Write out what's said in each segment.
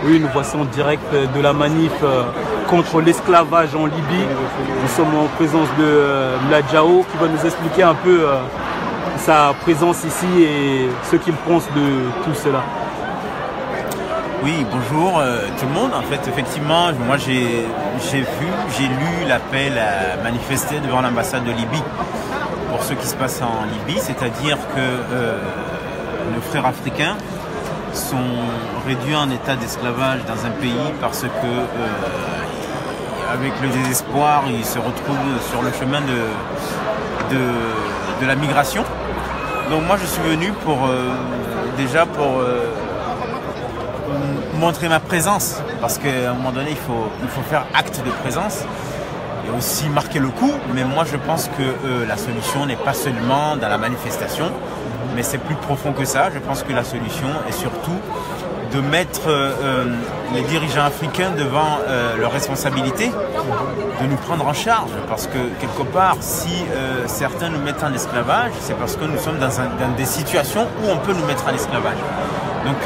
Oui, nous voici en direct de la manif contre l'esclavage en Libye. Nous sommes en présence de Mladjao qui va nous expliquer un peu sa présence ici et ce qu'il pense de tout cela. Oui, bonjour tout le monde. En fait, effectivement, moi j'ai lu l'appel à manifester devant l'ambassade de Libye pour ce qui se passe en Libye, c'est-à-dire que nos frères africains sont réduits en état d'esclavage dans un pays parce que, avec le désespoir, ils se retrouvent sur le chemin de la migration. Donc moi je suis venu pour montrer ma présence, parce qu'à un moment donné il faut faire acte de présence et aussi marquer le coup. Mais moi je pense que la solution n'est pas seulement dans la manifestation, mais c'est plus profond que ça. Je pense que la solution est surtout de mettre les dirigeants africains devant leurs responsabilités, de nous prendre en charge, parce que quelque part, si certains nous mettent en esclavage, c'est parce que nous sommes dans des situations où on peut nous mettre en esclavage. Donc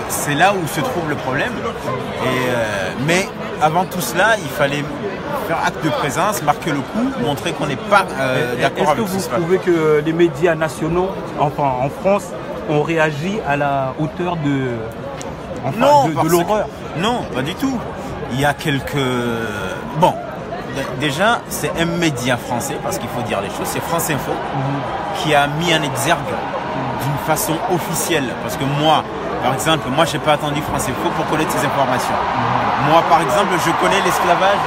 c'est là où se trouve le problème. Mais avant tout cela, il fallait faire acte de présence, marquer le coup, montrer qu'on n'est pas d'accord avec ce qui se passe. Est-ce que vous trouvez que les médias nationaux, enfin en France, ont réagi à la hauteur de l'horreur? Non, pas du tout. Il y a quelques... Bon, déjà, c'est un média français, parce qu'il faut dire les choses, c'est France Info, qui a mis en exergue d'une façon officielle. Parce que moi, par exemple, je n'ai pas attendu France Info pour connaître ces informations. Moi, par exemple, je connais l'esclavage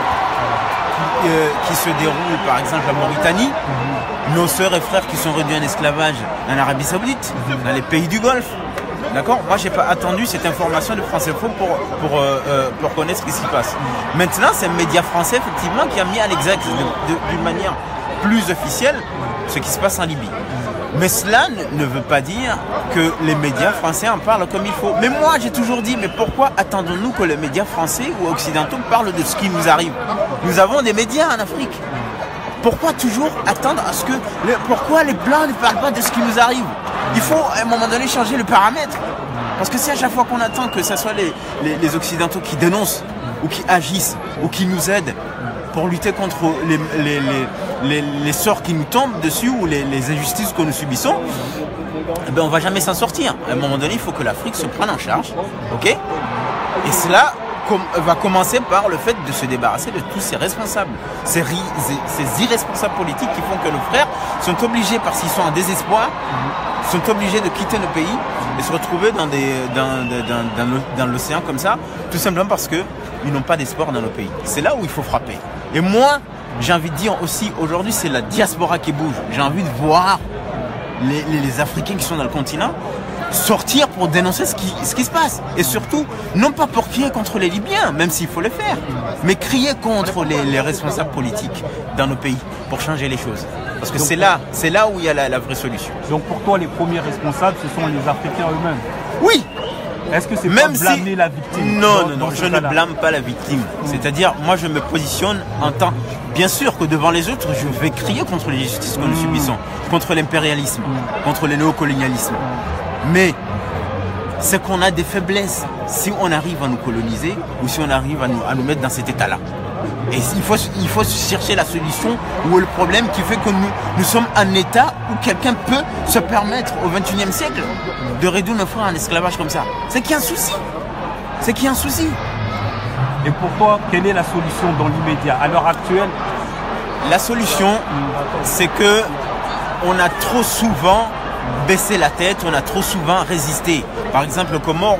qui se déroule, par exemple, en Mauritanie. Nos sœurs et frères qui sont réduits en esclavage en Arabie Saoudite, dans les pays du Golfe. D'accord? Moi, je n'ai pas attendu cette information de France Info pour connaître ce qui s'y passe. Maintenant, c'est un média français, effectivement, qui a mis à l'exergue d'une manière plus officielle ce qui se passe en Libye. Mais cela ne veut pas dire que les médias français en parlent comme il faut. Mais moi, j'ai toujours dit, mais pourquoi attendons-nous que les médias français ou occidentaux parlent de ce qui nous arrive? Nous avons des médias en Afrique. Pourquoi toujours attendre à ce que... Pourquoi les Blancs ne parlent pas de ce qui nous arrive? Il faut à un moment donné changer le paramètre. Parce que si à chaque fois qu'on attend que ce soit les Occidentaux qui dénoncent, ou qui agissent, ou qui nous aident pour lutter contre les sorts qui nous tombent dessus, ou les injustices que nous subissons, eh ben on ne va jamais s'en sortir. À un moment donné, il faut que l'Afrique se prenne en charge. Ok? Et cela va commencer par le fait de se débarrasser de tous ces responsables, ces irresponsables politiques qui font que nos frères sont obligés, parce qu'ils sont en désespoir, sont obligés de quitter nos pays et se retrouver dans l'océan comme ça, tout simplement parce qu'ils n'ont pas d'espoir dans nos pays. C'est là où il faut frapper. Et moi, j'ai envie de dire aussi, aujourd'hui, c'est la diaspora qui bouge. J'ai envie de voir les Africains qui sont dans le continent sortir pour dénoncer ce qui se passe. Et surtout, non pas pour crier contre les Libyens, même s'il faut le faire, mais crier contre les responsables politiques dans nos pays pour changer les choses. Parce que c'est là où il y a la vraie solution. Donc pour toi, les premiers responsables, ce sont les Africains eux-mêmes? Oui. Est-ce que c'est pas blâmer la victime? Non, je ne blâme pas la victime. C'est-à-dire, moi je me positionne en tant... Bien sûr que devant les autres, je vais crier contre les injustices que nous subissons, contre l'impérialisme, contre le néocolonialisme. Mais c'est qu'on a des faiblesses si on arrive à nous coloniser ou si on arrive à nous mettre dans cet état-là. Et il faut chercher la solution ou le problème qui fait que nous sommes en état où quelqu'un peut se permettre au XXIe siècle de réduire nos frères en esclavage comme ça. C'est qu'il y a un souci. C'est qu'il y a un souci. Et pour toi, quelle est la solution dans l'immédiat, à l'heure actuelle? La solution, c'est que on a trop souvent baissé la tête, on a trop souvent résisté. Par exemple, comment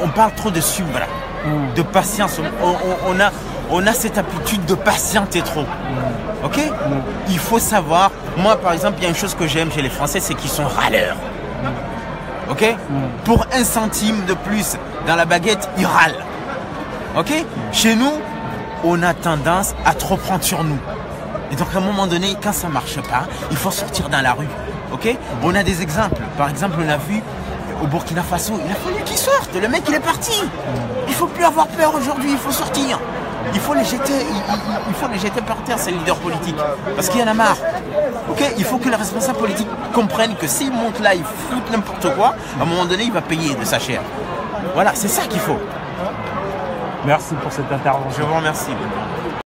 on parle trop de subra, de patience. On a cette habitude de patienter trop. Ok? Il faut savoir. Moi, par exemple, il y a une chose que j'aime chez les Français, c'est qu'ils sont râleurs. Ok? Pour 1 centime de plus dans la baguette, ils râlent. Ok? Chez nous, on a tendance à trop prendre sur nous. Et donc, à un moment donné, quand ça ne marche pas, il faut sortir dans la rue. Ok? On a des exemples. Par exemple, on a vu au Burkina Faso, il a fallu qu'ils sortent. Le mec, il est parti. Il ne faut plus avoir peur aujourd'hui, il faut sortir. Il faut les jeter par terre, ces leaders politiques. Parce qu'il y en a marre. Okay, il faut que les responsables politiques comprennent que s'ils montent là, ils foutent n'importe quoi, à un moment donné, il va payer de sa chair. Voilà, c'est ça qu'il faut. Merci pour cette intervention. Je vous remercie.